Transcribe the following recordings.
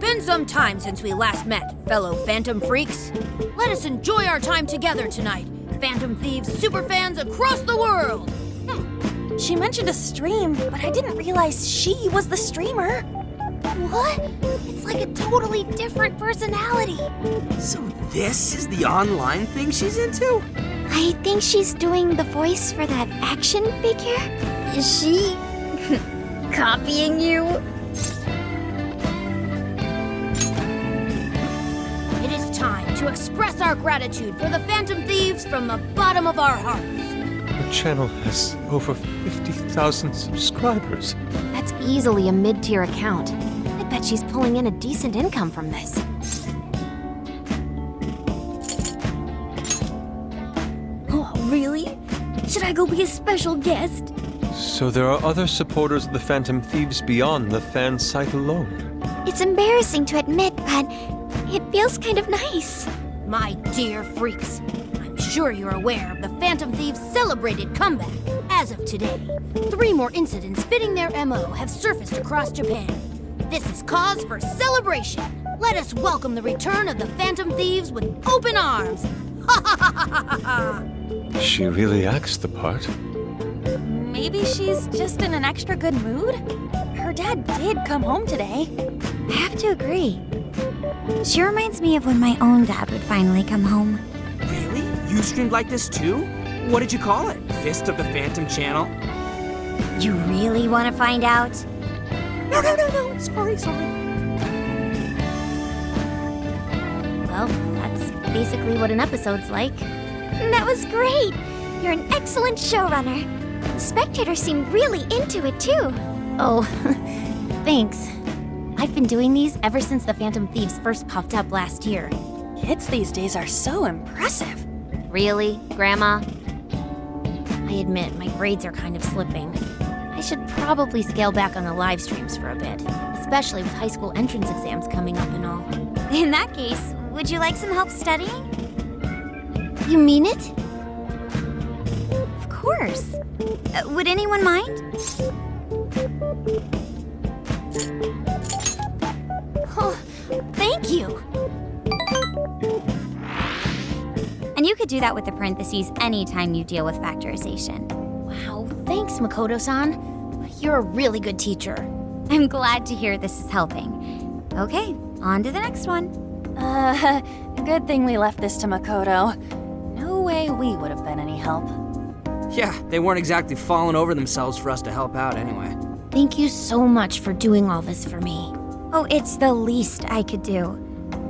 been some time since we last met, fellow Phantom Freaks. Let us enjoy our time together tonight, Phantom Thieves superfans across the world! She mentioned a stream, but I didn't realize she was the streamer. What? It's like a totally different personality. So this is the online thing she's into? I think she's doing the voice for that action figure. Is she copying you? It is time to express our gratitude for the Phantom Thieves from the bottom of our hearts. The channel has over 50,000 subscribers. That's easily a mid-tier account. I bet she's pulling in a decent income from this. Oh, really? Should I go be a special guest? So there are other supporters of the Phantom Thieves beyond the fan site alone. It's embarrassing to admit, but it feels kind of nice. My dear freaks, I'm sure you're aware of the Phantom Thieves' celebrated comeback. As of today, 3 more incidents fitting their MO have surfaced across Japan. This is cause for celebration. Let us welcome the return of the Phantom Thieves with open arms. Ha ha ha ha ha ha! She really acts the part. Maybe she's just in an extra good mood? Her dad did come home today. I have to agree. She reminds me of when my own dad would finally come home. Really? You streamed like this too? What did you call it? Fist of the Phantom Channel? You really want to find out? No. Sorry. Well, that's basically what an episode's like. That was great! You're an excellent showrunner. The spectators seem really into it, too. Oh, thanks. I've been doing these ever since the Phantom Thieves first popped up last year. Kids these days are so impressive. Really, Grandma? I admit, my grades are kind of slipping. I should probably scale back on the live streams for a bit, especially with high school entrance exams coming up and all. In that case, would you like some help studying? You mean it? Of course. Would anyone mind? Oh, thank you. And you could do that with the parentheses anytime you deal with factorization. Wow, thanks, Makoto-san. You're a really good teacher. I'm glad to hear this is helping. Okay, on to the next one. Good thing we left this to Makoto. No way we would have been any help. Yeah, they weren't exactly falling over themselves for us to help out anyway. Thank you so much for doing all this for me. Oh, it's the least I could do.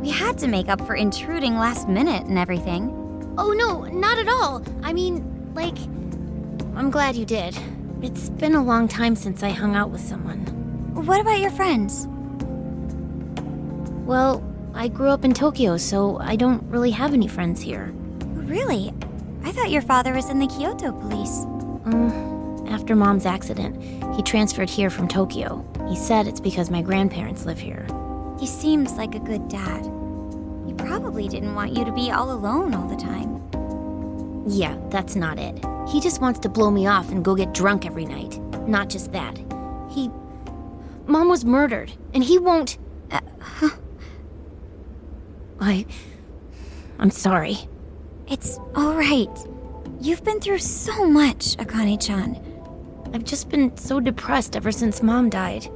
We had to make up for intruding last minute and everything. Oh no, not at all. I mean, like, I'm glad you did. It's been a long time since I hung out with someone. What about your friends? Well, I grew up in Tokyo, so I don't really have any friends here. Really? I thought your father was in the Kyoto police. After Mom's accident, he transferred here from Tokyo. He said it's because my grandparents live here. He seems like a good dad. He probably didn't want you to be all alone all the time. Yeah, that's not it. He just wants to blow me off and go get drunk every night. Not just that. Mom was murdered, and he won't... I'm sorry. It's all right. You've been through so much, Akane-chan. I've just been so depressed ever since Mom died.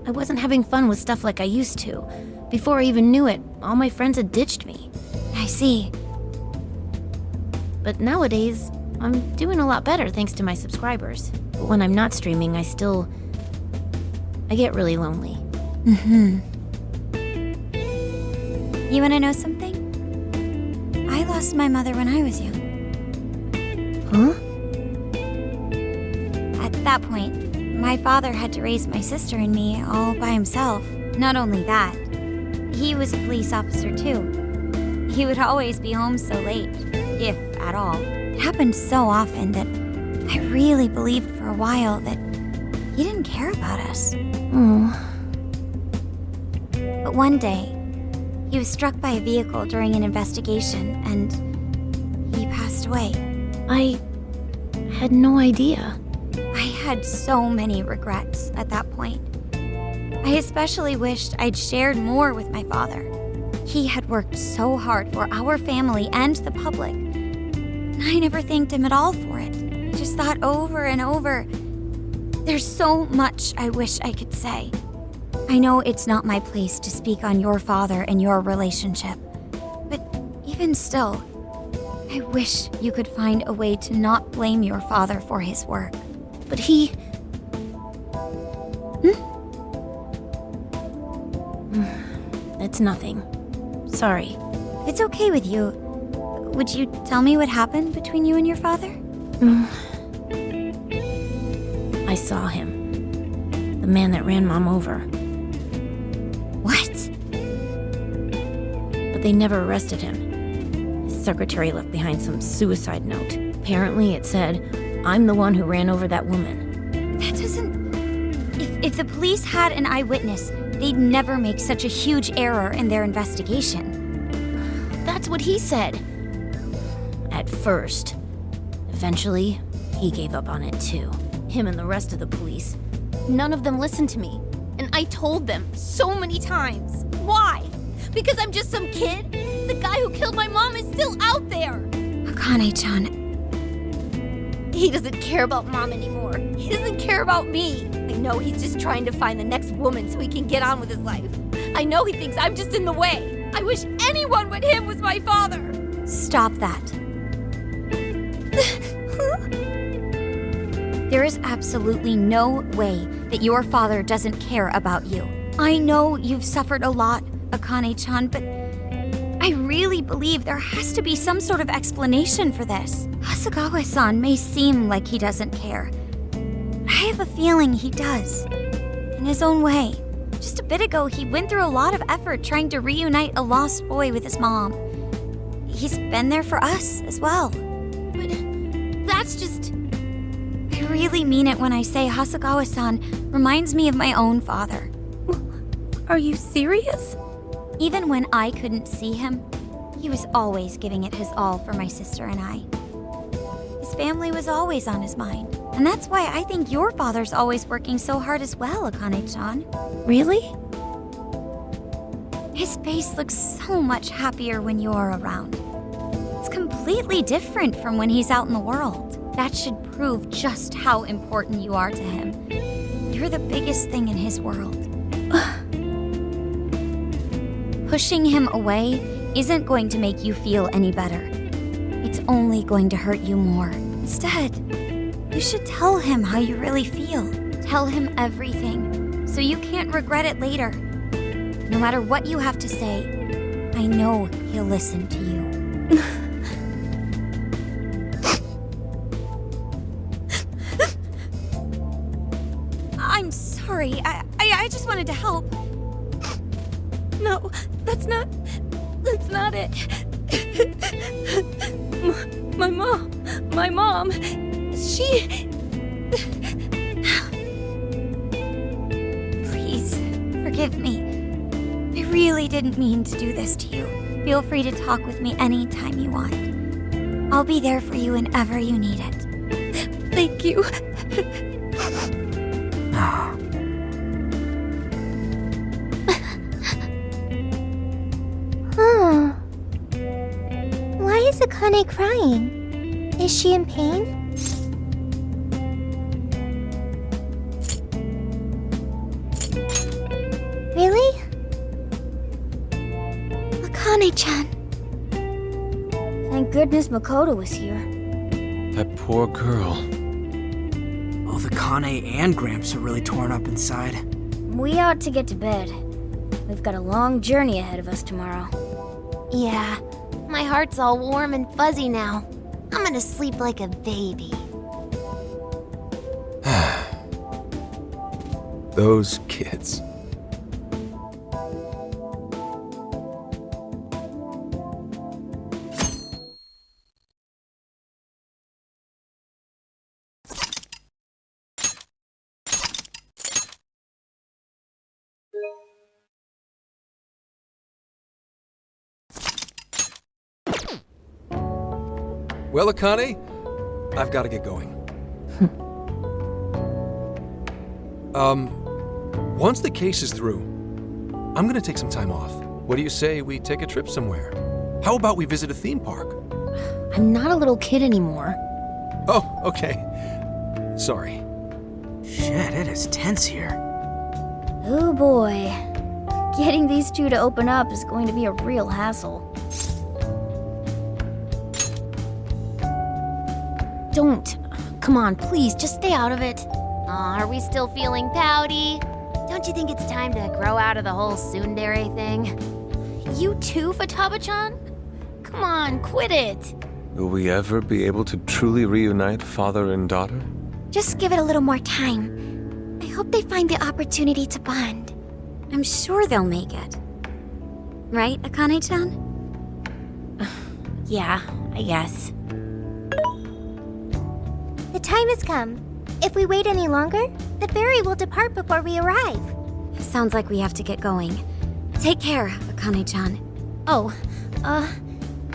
I wasn't having fun with stuff like I used to. Before I even knew it, all my friends had ditched me. I see. But nowadays, I'm doing a lot better thanks to my subscribers. But when I'm not streaming, I get really lonely. You wanna know something? I lost my mother when I was young. Huh? At that point, my father had to raise my sister and me all by himself. Not only that, he was a police officer too. He would always be home so late, if at all. It happened so often that I really believed for a while that he didn't care about us. Oh. But one day, he was struck by a vehicle during an investigation, and he passed away. I had no idea. I had so many regrets at that point. I especially wished I'd shared more with my father. He had worked so hard for our family and the public. And I never thanked him at all for it. I just thought over and over, there's so much I wish I could say. I know it's not my place to speak on your father and your relationship, but even still, I wish you could find a way to not blame your father for his work. But he... It's nothing. Sorry. If it's okay with you, would you tell me what happened between you and your father? I saw him. The man that ran Mom over. What? But they never arrested him. His secretary left behind some suicide note. Apparently it said, "I'm the one who ran over that woman." That doesn't... If the police had an eyewitness, they'd never make such a huge error in their investigation. That's what he said. At first. Eventually, he gave up on it too. Him and the rest of the police. None of them listened to me. And I told them so many times. Why? Because I'm just some kid? The guy who killed my mom is still out there. Akane-chan, He doesn't care about Mom anymore. He doesn't care about me. I know he's just trying to find the next woman so he can get on with his life. I know he thinks I'm just in the way. I wish anyone but him was my father. stop that. There is absolutely no way that your father doesn't care about you. I know you've suffered a lot, Akane-chan, but I really believe there has to be some sort of explanation for this. Hasegawa-san may seem like he doesn't care. I have a feeling he does. In his own way. Just a bit ago, he went through a lot of effort trying to reunite a lost boy with his mom. He's been there for us as well. But that's just... I really mean it when I say Hasegawa-san reminds me of my own father. Are you serious? Even when I couldn't see him, he was always giving it his all for my sister and I. His family was always on his mind. And that's why I think your father's always working so hard as well, Akane-chan. Really? His face looks so much happier when you're around. It's completely different from when he's out in the world. That should prove just how important you are to him. You're the biggest thing in his world. Pushing him away isn't going to make you feel any better. It's only going to hurt you more. Instead, you should tell him how you really feel. Tell him everything, so you can't regret it later. No matter what you have to say, I know he'll listen to you. I'm sorry. I just wanted to help. No, that's not it. My mom, she... Please, forgive me. I really didn't mean to do this to you. Feel free to talk with me anytime you want. I'll be there for you whenever you need it. Thank you. Why is Akane crying? Is she in pain? Really? Akane-chan. Thank goodness Makoto was here. That poor girl. Oh, the Kane and Gramps are really torn up inside. We ought to get to bed. We've got a long journey ahead of us tomorrow. Yeah, my heart's all warm and fuzzy now. I'm gonna sleep like a baby. Those kids. Well, Akane, I've got to get going. Once the case is through, I'm gonna take some time off. What do you say we take a trip somewhere? How about we visit a theme park? I'm not a little kid anymore. Oh, okay. Sorry. Shit, it is tense here. Oh boy. Getting these two to open up is going to be a real hassle. Don't. Come on, please, just stay out of it. Aw, are we still feeling pouty? Don't you think it's time to grow out of the whole tsundere thing? You too, Futaba-chan? Come on, quit it. Will we ever be able to truly reunite father and daughter? Just give it a little more time. I hope they find the opportunity to bond. I'm sure they'll make it. Right, Akane-chan? Yeah, I guess. The time has come. If we wait any longer, the ferry will depart before we arrive. Sounds like we have to get going. Take care, Akane-chan. Oh,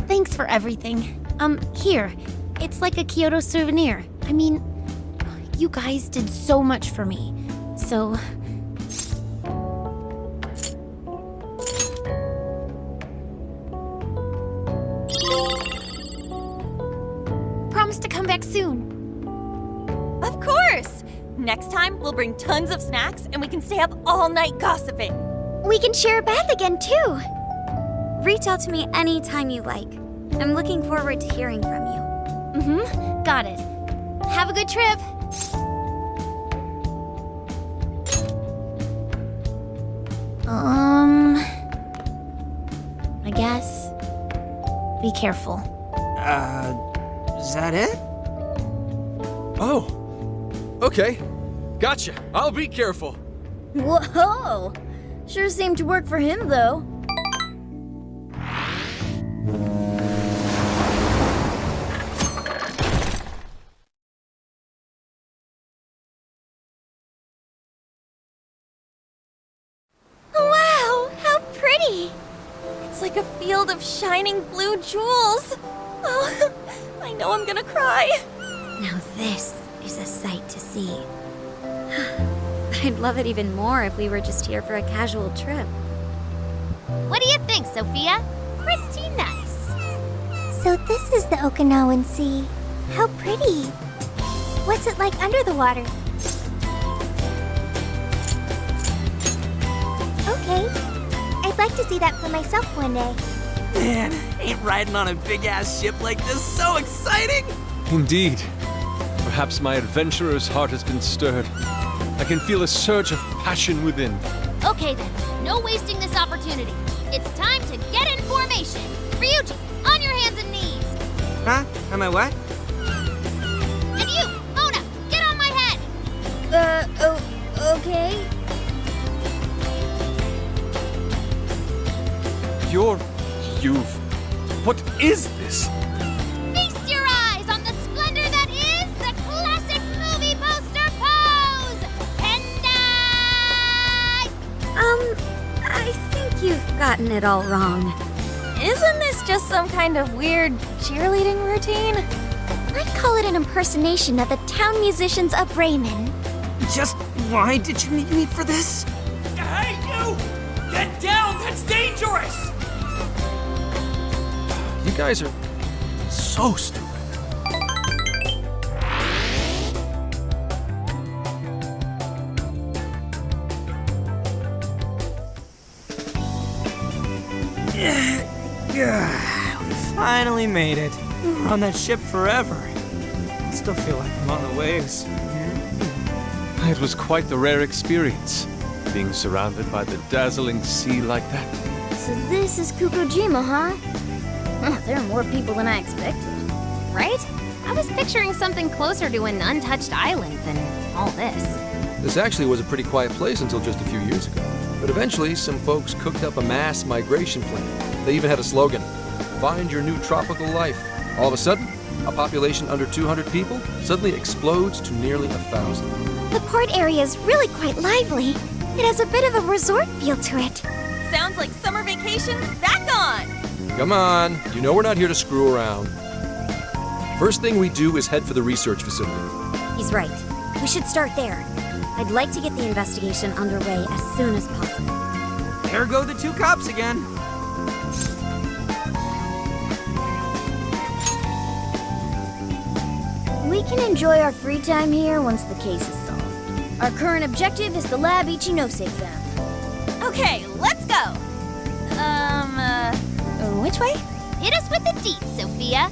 thanks for everything. Here. It's like a Kyoto souvenir. I mean, you guys did so much for me. So... Promise to come back soon. Of course! Next time, we'll bring tons of snacks and we can stay up all night gossiping. We can share a bath again, too. Reach out to me anytime you like. I'm looking forward to hearing from you. Mm-hmm, got it. Have a good trip. I guess. Be careful. Is that it? Oh, okay. Gotcha. I'll be careful. Whoa! Sure seemed to work for him, though. Wow, how pretty! It's like a field of shining blue jewels. Oh, I know I'm gonna cry. Now this is a sight to see. I'd love it even more if we were just here for a casual trip. What do you think, Sophia? Pretty nice. So this is the Okinawan Sea. How pretty. What's it like under the water? Okay. I'd like to see that for myself one day. Man, ain't riding on a big-ass ship like this so exciting? Indeed. Perhaps my adventurer's heart has been stirred. I can feel a surge of passion within. Okay then, no wasting this opportunity. It's time to get in formation. Ryuji, on your hands and knees. Huh? Am I what? And you, Mona, get on my head. Okay. What is this? Feast your eyes on the splendor that is the classic movie poster pose. Pendai! I think you've gotten it all wrong. Isn't this just some kind of weird cheerleading routine? I'd call it an impersonation of the town musicians of Bremen. Just why did you need me for this? Hey, you! Get down! That's dangerous! You guys are so stupid. We finally made it. We're on that ship forever. I still feel like I'm on the waves. It was quite the rare experience, being surrounded by the dazzling sea like that. So this is Kukujima, huh? Oh, there are more people than I expected. Right? I was picturing something closer to an untouched island than all this. This actually was a pretty quiet place until just a few years ago. But eventually, some folks cooked up a mass migration plan. They even had a slogan, "Find your new tropical life." All of a sudden, a population under 200 people suddenly explodes to nearly 1,000. The port area is really quite lively. It has a bit of a resort feel to it. Sounds like summer vacation's back on! Come on, you know we're not here to screw around. First thing we do is head for the research facility. He's right. We should start there. I'd like to get the investigation underway as soon as possible. There go the two cops again. We can enjoy our free time here once the case is solved. Our current objective is the lab Ichinose found. Okay, let's go. Which way? Hit us with the deets, Sophia.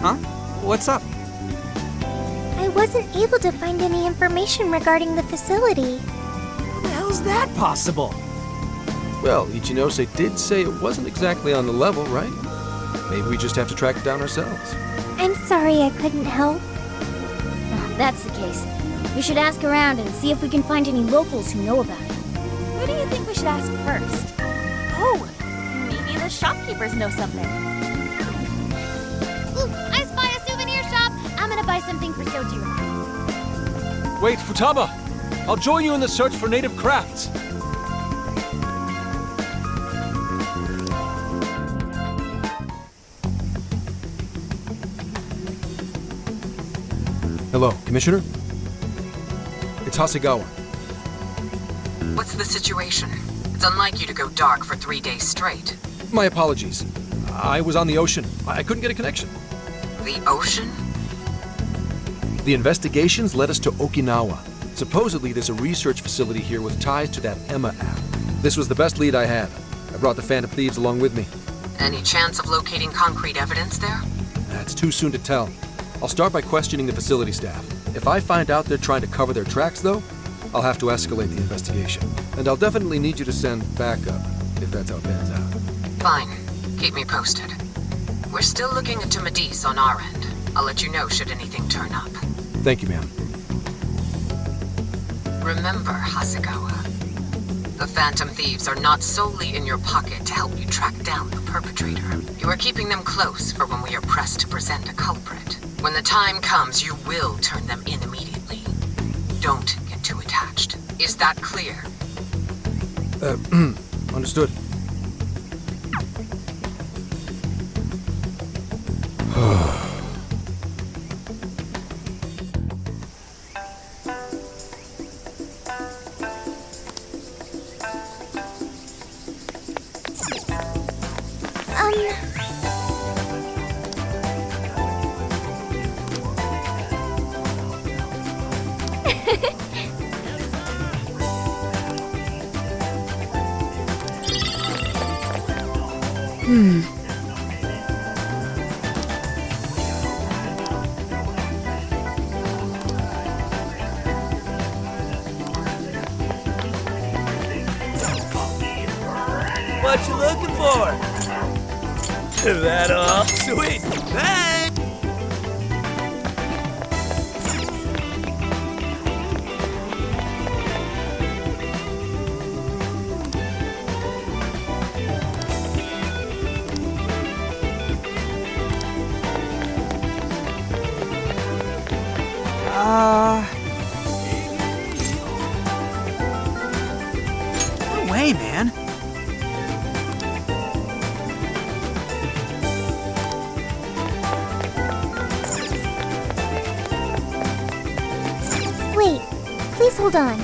Huh? What's up? I wasn't able to find any information regarding the facility. How the hell's that possible? Well, Ichinose did say it wasn't exactly on the level, right? Maybe we just have to track it down ourselves. I'm sorry I couldn't help. If that's the case, we should ask around and see if we can find any locals who know about it. Who do you think we should ask first? Oh, maybe the shopkeepers know something. Ooh, I spy a souvenir shop. I'm gonna buy something for Sojiro. Wait, Futaba! I'll join you in the search for native crafts. Hello, Commissioner? It's Hasegawa. What's the situation? It's unlike you to go dark for 3 days straight. My apologies. I was on the ocean. I couldn't get a connection. The ocean? The investigations led us to Okinawa. Supposedly, there's a research facility here with ties to that Emma app. This was the best lead I had. I brought the Phantom Thieves along with me. Any chance of locating concrete evidence there? It's too soon to tell. I'll start by questioning the facility staff. If I find out they're trying to cover their tracks, though, I'll have to escalate the investigation. And I'll definitely need you to send backup, if that's how it pans out. Fine. Keep me posted. We're still looking into Medice on our end. I'll let you know should anything turn up. Thank you, ma'am. Remember, Hasegawa, the Phantom Thieves are not solely in your pocket to help you track down the perpetrator. You are keeping them close for when we are pressed to present a culprit. When the time comes, you will turn them in immediately. Don't get too attached. Is that clear? Understood. What you looking for? That all? Sweet. Thanks. No way, man. Wait, please hold on.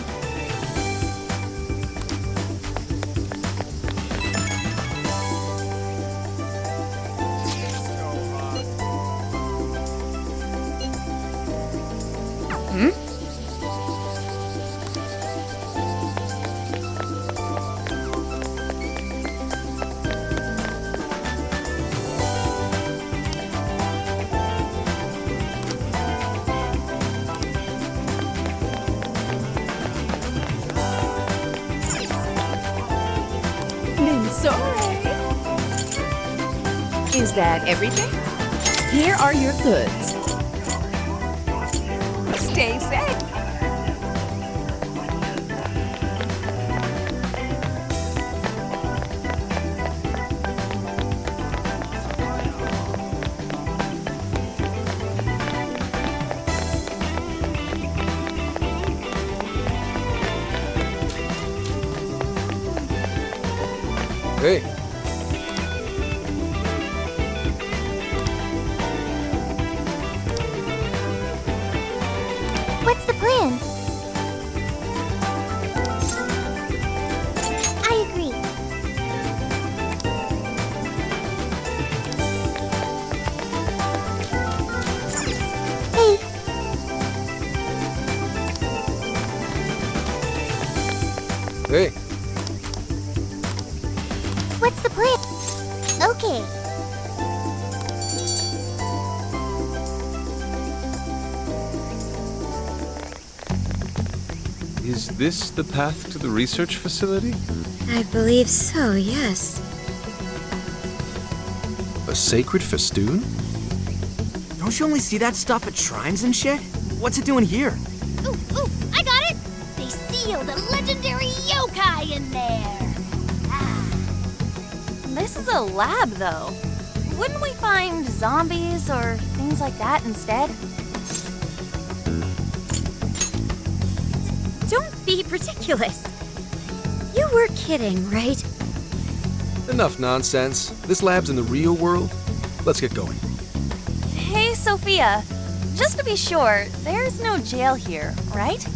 Sorry. Is that everything? Here are your goods. Stay safe. Hey. What's the plan? I agree. Hey, Hey, what's the plan? Okay. Is this the path to the research facility? I believe so, yes. a sacred festoon? Don't you only see that stuff at shrines and shit? What's it doing here? Ooh, I got it! They sealed a legendary yokai in there! This is a lab, though. Wouldn't we find zombies or things like that instead? Don't be ridiculous. You were kidding, right? Enough nonsense. This lab's in the real world. Let's get going. Hey, Sophia. Just to be sure, there's no jail here, right?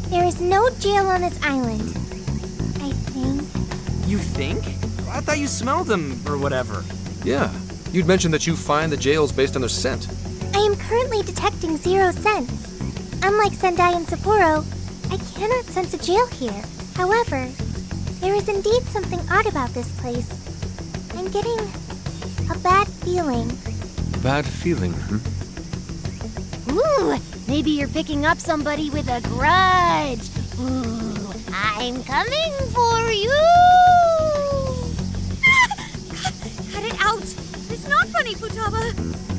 There is no jail on this island. I think. You think? I thought you smelled them or whatever. Yeah, you'd mentioned that you find the jails based on their scent. I am currently detecting 0 scents. Unlike Sendai and Sapporo, I cannot sense a jail here. However, there is indeed something odd about this place. I'm getting a bad feeling. Bad feeling, hmm? Ooh, maybe you're picking up somebody with a grudge. Ooh, I'm coming for you! Cut it out! It's not funny, Futaba!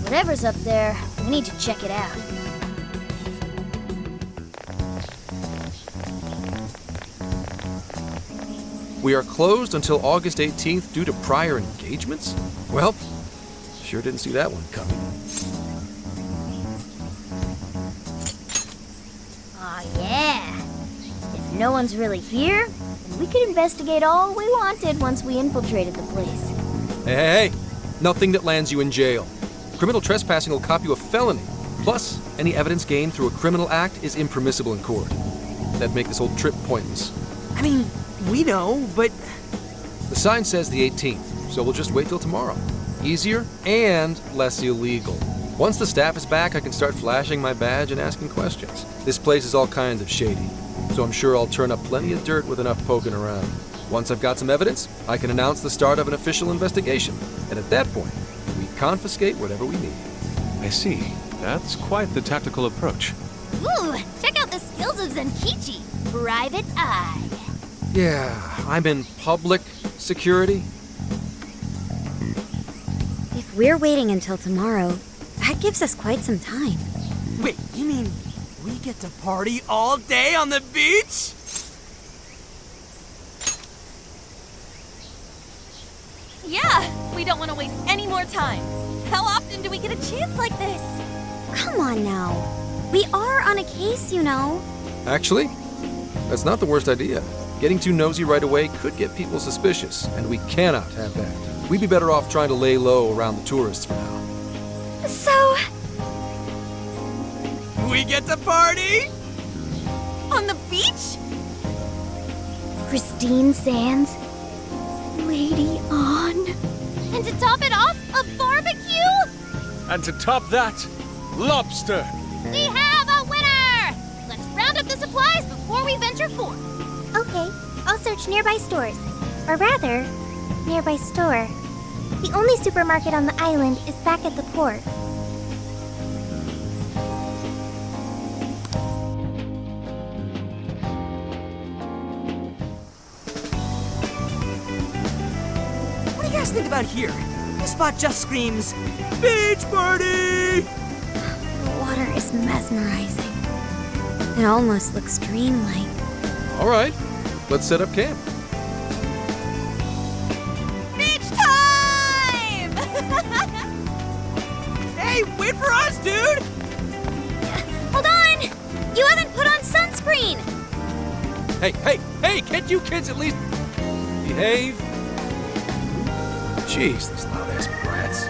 Whatever's up there, we need to check it out. We are closed until August 18th due to prior engagements? Well, sure didn't see that one coming. Aw, yeah. If no one's really here, then we could investigate all we wanted once we infiltrated the place. Hey, nothing that lands you in jail. Criminal trespassing will cop you a felony. Plus, any evidence gained through a criminal act is impermissible in court. That'd make this whole trip pointless. I mean, we know, but The sign says the 18th, so we'll just wait till tomorrow. Easier and less illegal. Once the staff is back, I can start flashing my badge and asking questions. This place is all kinds of shady, so I'm sure I'll turn up plenty of dirt with enough poking around. Once I've got some evidence, I can announce the start of an official investigation, and at that point, we confiscate whatever we need. I see. That's quite the tactical approach. Ooh, check out the skills of Zenkichi. Private Eye. Yeah, I'm in public security. If we're waiting until tomorrow, that gives us quite some time. wait, you mean we get to party all day on the beach? Yeah, we don't want to waste any more time. How often do we get a chance like this? Come on now. We are on a case, you know. Actually, that's not the worst idea. Getting too nosy right away could get people suspicious, and we cannot have that. We'd be better off trying to lay low around the tourists for now. So, We get to party? On the beach? Pristine sands. Lady on. And to top it off, a barbecue? And to top that, lobster! We have a winner! Let's round up the supplies before we venture forth. Okay, I'll search nearby stores. Or rather, nearby store. The only supermarket on the island is back at the port. What do you guys think about here? This spot just screams, beach party! the water is mesmerizing. It almost looks dreamlike. All right, let's set up camp. Beach time! Hey, wait for us, dude! Hold on! You haven't put on sunscreen! Hey, can't you kids at least behave? Jeez, these loud-ass brats.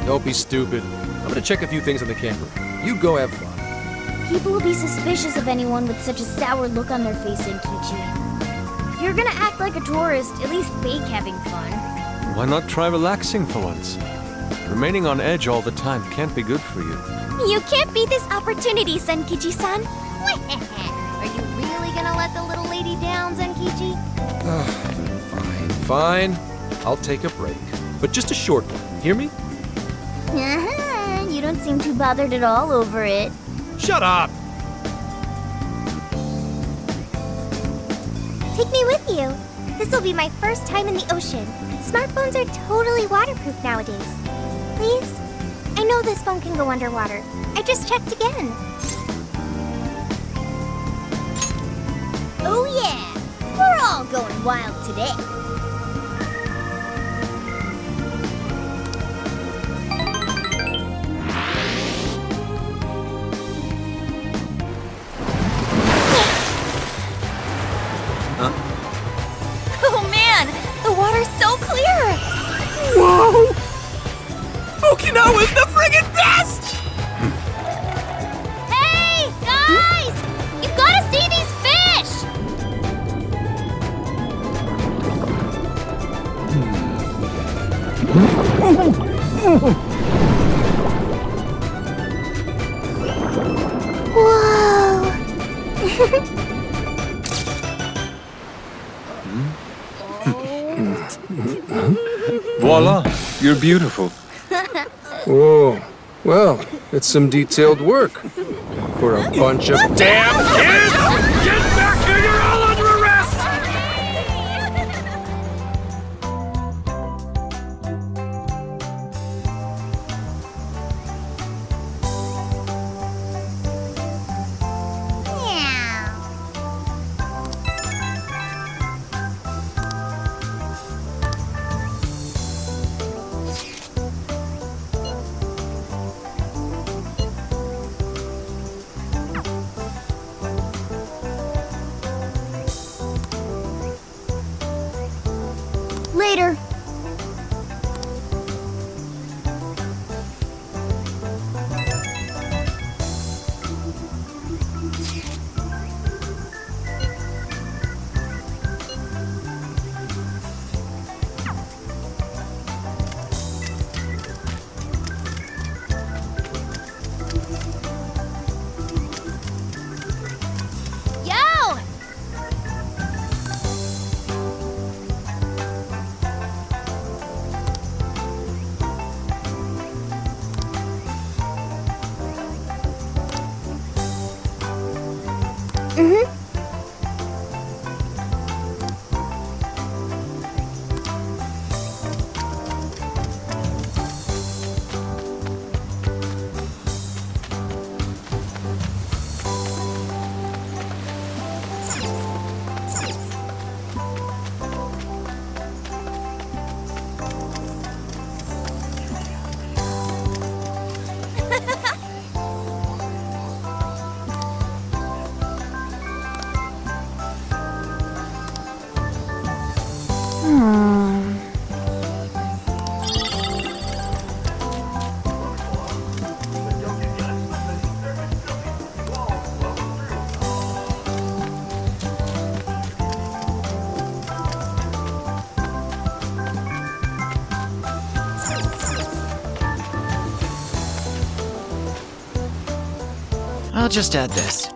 Don't be stupid. I'm gonna check a few things on the camper. You go have fun. People will be suspicious of anyone with such a sour look on their face, Enkichi. If you're gonna act like a tourist, at least fake having fun. Why not try relaxing for once? Remaining on edge all the time can't be good for you. You can't beat this opportunity, Senkichi-san. Are you really gonna let the little lady down, Zenkichi? Fine. I'll take a break. But just a short one. Hear me? You don't seem too bothered at all over it. Shut up! Take me with you. This will be my first time in the ocean. Smartphones are totally waterproof nowadays. Please? I know this phone can go underwater. I just checked again. Oh yeah! We're all going wild today. Oh man, the water's so clear! Whoa! Okinawa's the friggin' best! Hey, guys! You gotta see these fish! Voila! You're beautiful. Whoa. Well, it's some detailed work. For a bunch of Damn kids! Get back here! You're all under arrest! Later. Yo! I'll just add this.